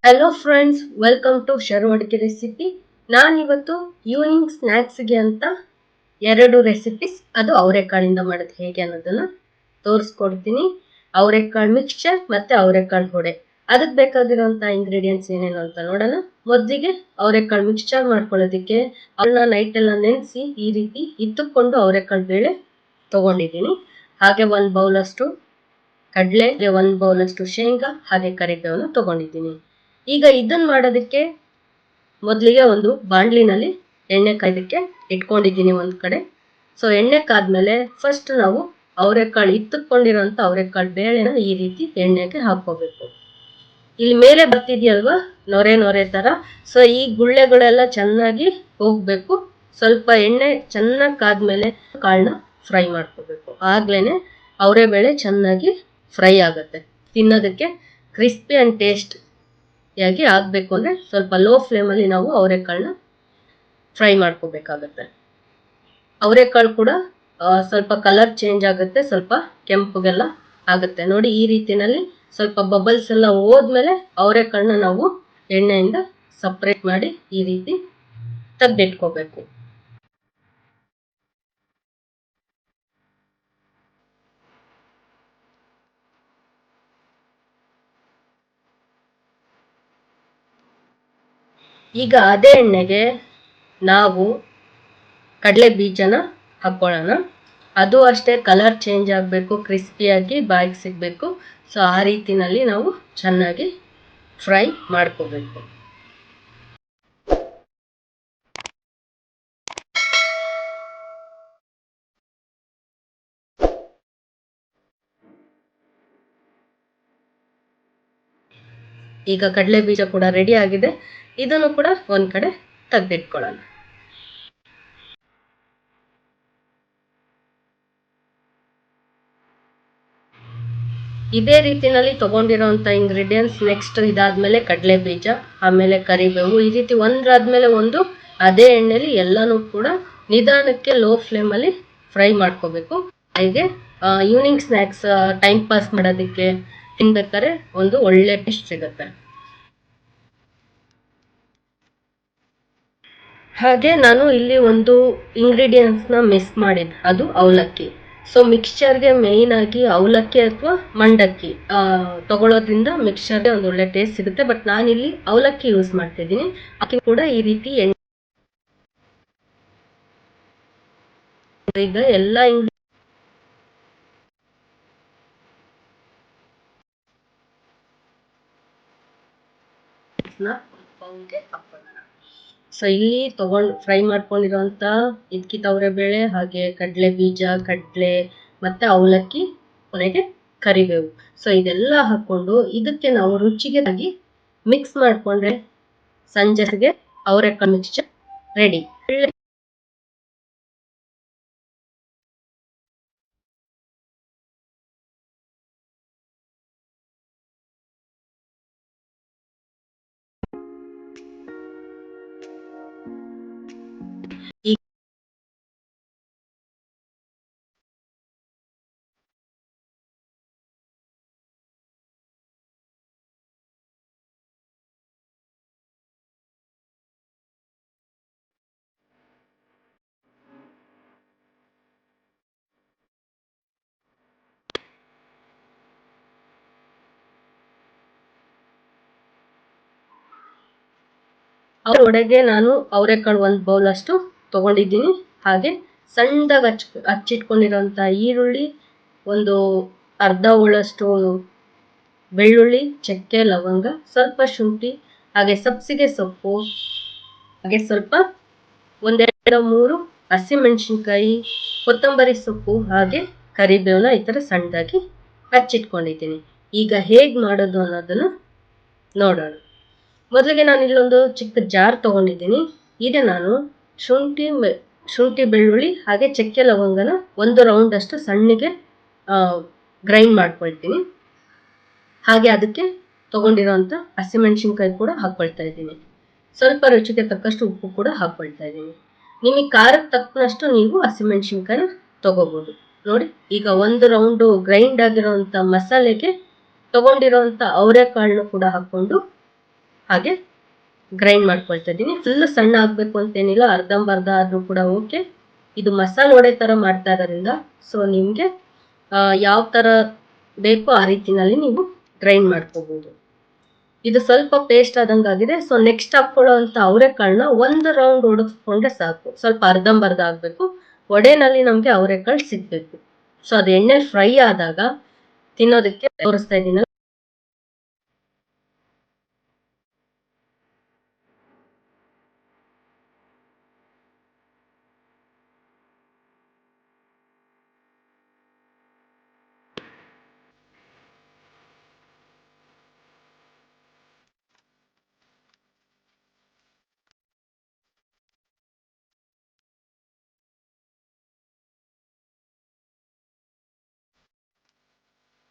Hello friends, welcome to Sharu ಅಡುಗೆ recipe. ನಾನಿವತ್ತು evening ಸ್ನ್ಯಾಕ್ಸ್ಗೆ ಅಂತ ಎರಡು ರೆಸಿಪೀಸ್, ಅದು ಅವರೆಕಾಳಿಂದ ಮಾಡೋದು ಹೇಗೆ ಅನ್ನೋದನ್ನು ತೋರಿಸ್ಕೊಡ್ತೀನಿ. ಅವರೆಕಾಳು ಮಿಕ್ಸ್ಚರ್ ಮತ್ತು ಅವರೆಕಾಳು ಹೊಡೆ. ಅದಕ್ಕೆ ಬೇಕಾಗಿರೋಂಥ ಇಂಗ್ರೀಡಿಯೆಂಟ್ಸ್ ಏನೇನು ಅಂತ ನೋಡೋಣ. ಮೊದಲಿಗೆ ಅವರೆಕಾಳು ಮಿಕ್ಸ್ಚರ್ ಮಾಡ್ಕೊಳ್ಳೋದಕ್ಕೆ ಅವನ್ನ ನೈಟೆಲ್ಲ ನೆನೆಸಿ ಈ ರೀತಿ ಇತ್ತುಕೊಂಡು ಅವರೆಕಾಳು ಬೇಳೆ ತೊಗೊಂಡಿದ್ದೀನಿ. ಹಾಗೆ 1 ಬೌಲಷ್ಟು ಕಡಲೆ, 1 ಬೌಲಷ್ಟು ಶೇಂಗಾ, ಹಾಗೆ ಕರಿಬೇವನ್ನು ತೊಗೊಂಡಿದ್ದೀನಿ. ಈಗ ಇದನ್ನು ಮಾಡೋದಕ್ಕೆ ಮೊದಲಿಗೆ ಒಂದು ಬಾಣಲಿನಲ್ಲಿ ಎಣ್ಣೆ ಕಾಯ್ದಕ್ಕೆ ಇಟ್ಕೊಂಡಿದ್ದೀನಿ ಒಂದು ಕಡೆ. ಸೊ ಎಣ್ಣೆ ಕಾದ್ಮೇಲೆ ಫಸ್ಟ್ ನಾವು ಅವರೆಕಾಳು ಇತ್ತುಕೊಂಡಿರೋಂಥ ಅವರೆಕಾಳು ಬೇಳೆನ ಈ ರೀತಿ ಎಣ್ಣೆಗೆ ಹಾಕ್ಕೋಬೇಕು. ಇಲ್ಲಿ ಮೇಲೆ ಬರ್ತಿದೆಯಲ್ವಾ ನೊರೆ ನೊರೆ ಥರ, ಸೊ ಈ ಗುಳ್ಳೆಗಳೆಲ್ಲ ಚೆನ್ನಾಗಿ ಹೋಗಬೇಕು. ಸ್ವಲ್ಪ ಎಣ್ಣೆ ಚೆನ್ನಾಗಿ ಕಾದ್ಮೇಲೆ ಕಾಳನ್ನ ಫ್ರೈ ಮಾಡ್ಕೋಬೇಕು. ಆಗ್ಲೇ ಅವರೆಬೇಳೆ ಚೆನ್ನಾಗಿ ಫ್ರೈ ಆಗುತ್ತೆ. ತಿನ್ನೋದಕ್ಕೆ ಕ್ರಿಸ್ಪಿ ಆ್ಯಂಡ್ ಟೇಸ್ಟ್ ಯಾಗಿ ಆಗಬೇಕು ಅಂದರೆ ಸ್ವಲ್ಪ ಲೋ ಫ್ಲೇಮಲ್ಲಿ ನಾವು ಅವರೆಕಾಳನ್ನ ಫ್ರೈ ಮಾಡ್ಕೋಬೇಕಾಗತ್ತೆ. ಅವರೆಕಾಳು ಕೂಡ ಸ್ವಲ್ಪ ಕಲರ್ ಚೇಂಜ್ ಆಗುತ್ತೆ, ಸ್ವಲ್ಪ ಕೆಂಪುಗೆಲ್ಲ ಆಗುತ್ತೆ. ನೋಡಿ ಈ ರೀತಿಯಲ್ಲಿ ಸ್ವಲ್ಪ ಬಬಲ್ಸ್ ಎಲ್ಲ ಹೋದ್ಮೇಲೆ ಅವರೆಕಾಳನ್ನ ನಾವು ಎಣ್ಣೆಯಿಂದ ಸಪ್ರೇಟ್ ಮಾಡಿ ಈ ರೀತಿ ತೆಗೆದಿಟ್ಕೋಬೇಕು. ಈಗ ಅದೇ ಎಣ್ಣೆಗೆ ನಾವು ಕಡಲೆ ಬೀಜನ ಹಾಕ್ಕೊಳ್ಳೋಣ. ಅದು ಅಷ್ಟೇ ಕಲರ್ ಚೇಂಜ್ ಆಗಬೇಕು, ಕ್ರಿಸ್ಪಿಯಾಗಿ ಬಾಯಿಗೆ ಸಿಗಬೇಕು. ಸೊ ಆ ರೀತಿನಲ್ಲಿ ನಾವು ಚೆನ್ನಾಗಿ ಫ್ರೈ ಮಾಡ್ಕೋಬೇಕು. ಈಗ ಕಡಲೆ ಬೀಜ ಕೂಡ ರೆಡಿ ಆಗಿದೆ. ಇದನ್ನು ಕೂಡ ಒಂದು ಕಡೆ ತೆಗೆದಿಟ್ಕೊಳ್ಳೋಣ. ಇದೇ ರೀತಿನಲ್ಲಿ ತಗೊಂಡಿರೋಂಥ ಇಂಗ್ರೀಡಿಯೆಂಟ್ಸ್ ನೆಕ್ಸ್ಟ್ ಇದಾದ್ಮೇಲೆ ಕಡಲೆ ಬೀಜ, ಆಮೇಲೆ ಕರಿಬೇವು, ಈ ರೀತಿ ಒಂದಾದ್ಮೇಲೆ ಒಂದು ಅದೇ ಎಣ್ಣೆಲಿ ಎಲ್ಲನೂ ಕೂಡ ನಿಧಾನಕ್ಕೆ ಲೋ ಫ್ಲೇಮಲ್ಲಿ ಫ್ರೈ ಮಾಡ್ಕೋಬೇಕು. ಹಾಗೆ ಈವ್ನಿಂಗ್ ಸ್ನ್ಯಾಕ್ಸ್ ಟೈಮ್ ಪಾಸ್ ಮಾಡೋದಕ್ಕೆ ತಿನ್ಬೇಕಾದ್ರೆ ಒಂದು ಒಳ್ಳೆ ಟೇಸ್ಟ್ ಸಿಗುತ್ತೆ. ಹಾಗೆ ನಾನು ಇಲ್ಲಿ ಒಂದು ಇಂಗ್ರೀಡಿಯೆಂಟ್ಸ್ನ ಮಿಸ್ ಮಾಡಿದ್ದೆ, ಅದು ಅವಲಕ್ಕಿ. ಸೊ ಮಿಕ್ಸ್ಚರ್ಗೆ ಮೇಯ್ನ್ ಆಗಿ ಅವಲಕ್ಕಿ ಅಥವಾ ಮಂಡಕ್ಕಿ ತಗೊಳ್ಳೋದ್ರಿಂದ ಮಿಕ್ಸ್ಚರ್ಗೆ ಒಂದು ಒಳ್ಳೆ ಟೇಸ್ಟ್ ಸಿಗುತ್ತೆ. ಬಟ್ ನಾನಿಲ್ಲಿ ಅವಲಕ್ಕಿ ಯೂಸ್ ಮಾಡ್ತಿದ್ದೀನಿ. ಅಕ್ಕಿ ಕೂಡ ಈ ರೀತಿ ಈಗ ಎಲ್ಲ ಇಂಗ್ರೀಡಿಯೆಂಟ್ಸ್ನ ಬೌಲ್ಗೆ ಹಾಕೊಳ್ಳೋಣ. ಸೊ ಇಲ್ಲಿ ಫ್ರೈ ಮಾಡ್ಕೊಂಡಿರೋಂಥ ಇದ್ಕಿ ತೊಗರಿಬೇಳೆ, ಹಾಗೆ ಕಡಲೆ ಬೀಜ, ಕಡಲೆ ಮತ್ತು ಅವಲಕ್ಕಿ, ಕೊನೆಗೆ ಕರಿಬೇವು. ಸೊ ಇದೆಲ್ಲ ಹಾಕ್ಕೊಂಡು ಇದಕ್ಕೆ ನಾವು ರುಚಿಗೆ ಆಗಿ ಮಿಕ್ಸ್ ಮಾಡಿಕೊಂಡ್ರೆ ಸಂಜೆಗೆ ಅವರೆಕಾಳು ಮಿಕ್ಸ್ಚರ್ ರೆಡಿ. ಒಡೆಗೆ ನಾನು ಅವರೆಕಾಳು 1 ಬೌಲ್ ಅಷ್ಟು ತೊಗೊಂಡಿದ್ದೀನಿ. ಹಾಗೆ ಸಣ್ಣದಾಗಿ ಹಚ್ಚಿಟ್ಕೊಂಡಿರೋಂಥ ಈರುಳ್ಳಿ, ಒಂದು ಅರ್ಧ ಹೋಳಷ್ಟು ಬೆಳ್ಳುಳ್ಳಿ, ಚಕ್ಕೆ, ಲವಂಗ, ಸ್ವಲ್ಪ ಶುಂಠಿ, ಹಾಗೆ ಸಬ್ಸಿಗೆ ಸೊಪ್ಪು, ಹಾಗೆ ಸ್ವಲ್ಪ 1-2-3 ಹಸಿಮೆಣಸಿನ್ಕಾಯಿ, ಕೊತ್ತಂಬರಿ ಸೊಪ್ಪು, ಹಾಗೆ ಕರಿಬೇವನ್ನ ಈ ಥರ ಸಣ್ಣದಾಗಿ ಹಚ್ಚಿಟ್ಕೊಂಡಿದ್ದೀನಿ. ಈಗ ಹೇಗೆ ಮಾಡೋದು ಅನ್ನೋದನ್ನು ನೋಡೋಣ. ಮೊದಲಿಗೆ ನಾನು ಇಲ್ಲೊಂದು ಚಿಕ್ಕ ಜಾರ್ ತೊಗೊಂಡಿದ್ದೀನಿ. ಈಗ ನಾನು ಶುಂಠಿ, ಬೆಳ್ಳುಳ್ಳಿ, ಹಾಗೆ ಚಕ್ಕೆ, ಲವಂಗನ ಒಂದು ರೌಂಡಷ್ಟು ಸಣ್ಣಗೆ ಗ್ರೈಂಡ್ ಮಾಡ್ಕೊಳ್ತೀನಿ. ಹಾಗೆ ಅದಕ್ಕೆ ತೊಗೊಂಡಿರೋಂಥ ಹಸಿಮೆಣಸಿನ್ಕಾಯಿ ಕೂಡ ಹಾಕ್ಕೊಳ್ತಾ ಇದ್ದೀನಿ. ಸ್ವಲ್ಪ ರುಚಿಗೆ ತಕ್ಕಷ್ಟು ಉಪ್ಪು ಕೂಡ ಹಾಕ್ಕೊಳ್ತಾ ಇದ್ದೀನಿ. ನಿಮಗೆ ಖಾರಕ್ಕೆ ತಕ್ಕನಷ್ಟು ನೀವು ಹಸಿಮೆಣಸಿನ್ಕಾಯಿ ತೊಗೋಬೋದು. ನೋಡಿ, ಈಗ 1 ರೌಂಡು ಗ್ರೈಂಡ್ ಆಗಿರೋಂಥ ಮಸಾಲೆಗೆ ತೊಗೊಂಡಿರೋಂಥ ಅವರೆಕಾಳನ್ನು ಕೂಡ ಹಾಕ್ಕೊಂಡು ಹಾಗೆ ಗ್ರೈಂಡ್ ಮಾಡ್ಕೊಳ್ತಾ ಇದ್ದೀನಿ. ಫುಲ್ ಸಣ್ಣ ಆಗಬೇಕು ಅಂತೇನಿಲ್ಲ, ಅರ್ಧಂಬರ್ಧ ಆದರೂ ಕೂಡ ಓಕೆ. ಇದು ಮಸಾಲೆ ವಡೆ ಥರ ಮಾಡ್ತಾ ಇರೋದ್ರಿಂದ ಸೊ ನಿಮಗೆ ಯಾವ ಥರ ಬೇಕೋ ಆ ರೀತಿನಲ್ಲಿ ನೀವು ಗ್ರೈಂಡ್ ಮಾಡ್ಕೋಬೋದು. ಇದು ಸ್ವಲ್ಪ ಪೇಸ್ಟ್ ಆದಂಗೆ ಆಗಿದೆ. ಸೊ ನೆಕ್ಸ್ಟ್ ಹಾಕ್ಕೊಳ್ಳೋ ಅಂತ ಅವರೆಕಾಳನ್ನ ಒಂದು ರೌಂಡ್ ಹೊಡೆಸ್ಕೊಂಡ್ರೆ ಸಾಕು. ಸ್ವಲ್ಪ ಅರ್ಧಂಬರ್ಧ ಆಗಬೇಕು. ವಡೆನಲ್ಲಿ ನಮಗೆ ಅವರೆಕಾಳು ಸಿಗಬೇಕು. ಸೊ ಅದು ಎಣ್ಣೆಲಿ ಫ್ರೈ ಆದಾಗ ತಿನ್ನೋದಕ್ಕೆ ತೋರಿಸ್ತಾ ಇದ್ದೀನಲ್ಲ.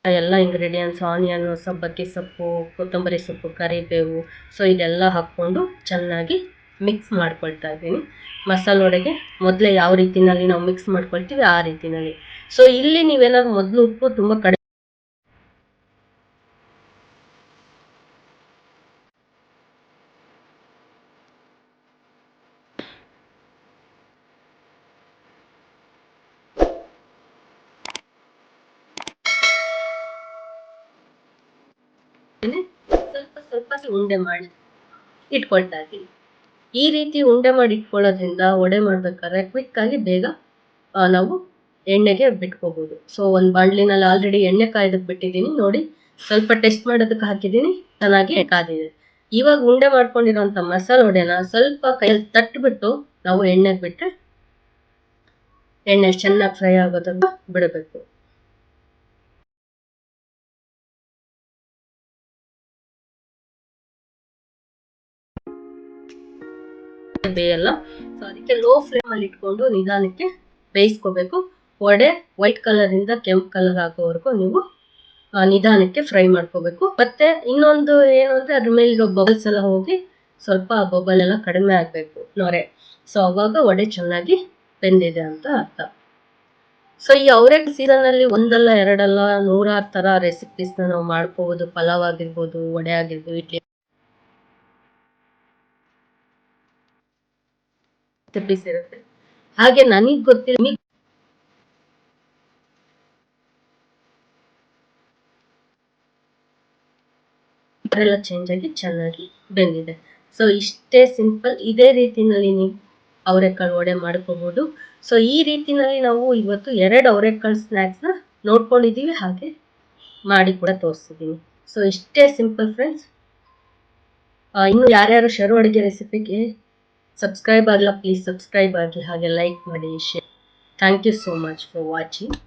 ಎಲ್ಲ ಇಂಗ್ರೀಡಿಯೆಂಟ್ಸ್ ಆನಿಯನ್, ಸಬ್ಬಕ್ಕಿ ಸೊಪ್ಪು, ಕೊತ್ತಂಬರಿ ಸೊಪ್ಪು, ಕರಿಬೇವು, ಸೊ ಇದೆಲ್ಲ ಹಾಕ್ಕೊಂಡು ಚೆನ್ನಾಗಿ ಮಿಕ್ಸ್ ಮಾಡ್ಕೊಳ್ತಾ ಇದ್ದೀನಿ. ಮಸಾಲೆ ವಡೆಗೆ ಮೊದಲೇ ಯಾವ ರೀತಿನಲ್ಲಿ ನಾವು ಮಿಕ್ಸ್ ಮಾಡ್ಕೊಳ್ತೀವಿ ಆ ರೀತಿನಲ್ಲಿ. ಸೊ ಇಲ್ಲಿ ನೀವೇನಾದ್ರು ಮೊದಲು ಉಪ್ಪು ತುಂಬ ಕಡಿಮೆ ಸ್ವಲ್ಪ ಉಂಡೆ ಮಾಡಿ ಇಟ್ಕೊಳ್ತಾ ಇದ್ದೀನಿ. ಈ ರೀತಿ ಉಂಡೆ ಮಾಡಿ ಇಟ್ಕೊಳ್ಳೋದ್ರಿಂದ ವಡೆ ಮಾಡ್ಬೇಕಾದ್ರೆ ಕ್ವಿಕ್ಕಾಗಿ ಬೇಗ ನಾವು ಎಣ್ಣೆಗೆ ಬಿಟ್ಕೋಬೋದು. ಸೊ ಒಂದು ಬಾಣಲಿನಲ್ಲಿ ಆಲ್ರೆಡಿ ಎಣ್ಣೆ ಕಾಯ್ದಕ್ಕೆ ಬಿಟ್ಟಿದ್ದೀನಿ ನೋಡಿ, ಸ್ವಲ್ಪ ಟೆಸ್ಟ್ ಮಾಡೋದಕ್ಕೆ ಹಾಕಿದ್ದೀನಿ, ಚೆನ್ನಾಗಿ ಕಾದಿದೆ. ಇವಾಗ ಉಂಡೆ ಮಾಡ್ಕೊಂಡಿರೋಂಥ ಮಸಾಲೆ ವಡೆನ ಸ್ವಲ್ಪ ಕೈಯಲ್ಲಿ ತಟ್ಬಿಟ್ಟು ನಾವು ಎಣ್ಣೆಗೆ ಬಿಟ್ಟರೆ ಎಣ್ಣೆ ಚೆನ್ನಾಗಿ ಫ್ರೈ ಆಗೋದನ್ನ ಬಿಡಬೇಕು. ಬೇಯಲ್ಲ. ಸೊ ಅದಕ್ಕೆ ಲೋ ಫ್ಲೇಮ್ ಅಲ್ಲಿ ಇಟ್ಕೊಂಡು ನಿಧಾನಕ್ಕೆ ಬೇಯಿಸ್ಕೋಬೇಕು. ವಡೆ ವೈಟ್ ಕಲರ್ ಇಂದ ಕೆಂಪು ಕಲರ್ ಆಗೋವರೆಗೂ ನೀವು ನಿಧಾನಕ್ಕೆ ಫ್ರೈ ಮಾಡ್ಕೋಬೇಕು. ಮತ್ತೆ ಇನ್ನೊಂದು ಏನು ಅಂದ್ರೆ ಅದ್ರ ಮೇಲೆ ಬಬಲ್ಸ್ ಎಲ್ಲ ಹೋಗಿ ಸ್ವಲ್ಪ ಬಬಲ್ ಎಲ್ಲ ಕಡಿಮೆ ಆಗ್ಬೇಕು ನೊರೆ. ಸೊ ಅವಾಗ ವಡೆ ಚೆನ್ನಾಗಿ ಬೆಂದಿದೆ ಅಂತ ಅರ್ಥ. ಸೊ ಈ ಅವರೆಕಾಳು ಸೀಸನ್ ಅಲ್ಲಿ ಒಂದಲ್ಲ ಎರಡಲ್ಲ 100 ತರ ರೆಸಿಪೀಸ್ ನಾವು ಮಾಡ್ಕೋಬಹುದು. ಪಲಾವ್ ಆಗಿರ್ಬೋದು, ವಡೆ ಆಗಿರ್ಬೋದು, ಇಡ್ಲಿ ರೆಸಿಪೀಸ್ ಇರುತ್ತೆ. ಹಾಗೆ ನನಗೆ ಗೊತ್ತಿಲ್ಲ ಎಲ್ಲ ಚೇಂಜ್ ಆಗಿ ಚೆನ್ನಾಗಿ ಬೆಂದಿದೆ. ಸೊ ಇಷ್ಟೇ ಸಿಂಪಲ್. ಇದೇ ರೀತಿನಲ್ಲಿ ನೀವು ಅವರೆಕಾಳು ವಡೆ ಮಾಡ್ಕೋಬಹುದು. ಸೊ ಈ ರೀತಿನಲ್ಲಿ ನಾವು ಇವತ್ತು 2 ಅವರೆಕಾಳು ಸ್ನ್ಯಾಕ್ಸ್ನ ನೋಡ್ಕೊಂಡಿದ್ದೀವಿ, ಹಾಗೆ ಮಾಡಿ ಕೂಡ ತೋರಿಸಿದ್ದೀನಿ. ಸೊ ಇಷ್ಟೇ ಸಿಂಪಲ್ ಫ್ರೆಂಡ್ಸ್. ಇನ್ನು ಯಾರ್ಯಾರು ಶರು ಅಡುಗೆ ರೆಸಿಪಿಗೆ ಸಬ್ಸ್ಕ್ರೈಬ್ ಆಗಲ್ಲ, ಪ್ಲೀಸ್ ಸಬ್ಸ್ಕ್ರೈಬ್ ಆಗಿ, ಹಾಗೆ ಲೈಕ್ ಮಾಡಿ, share. Thank you so much for watching.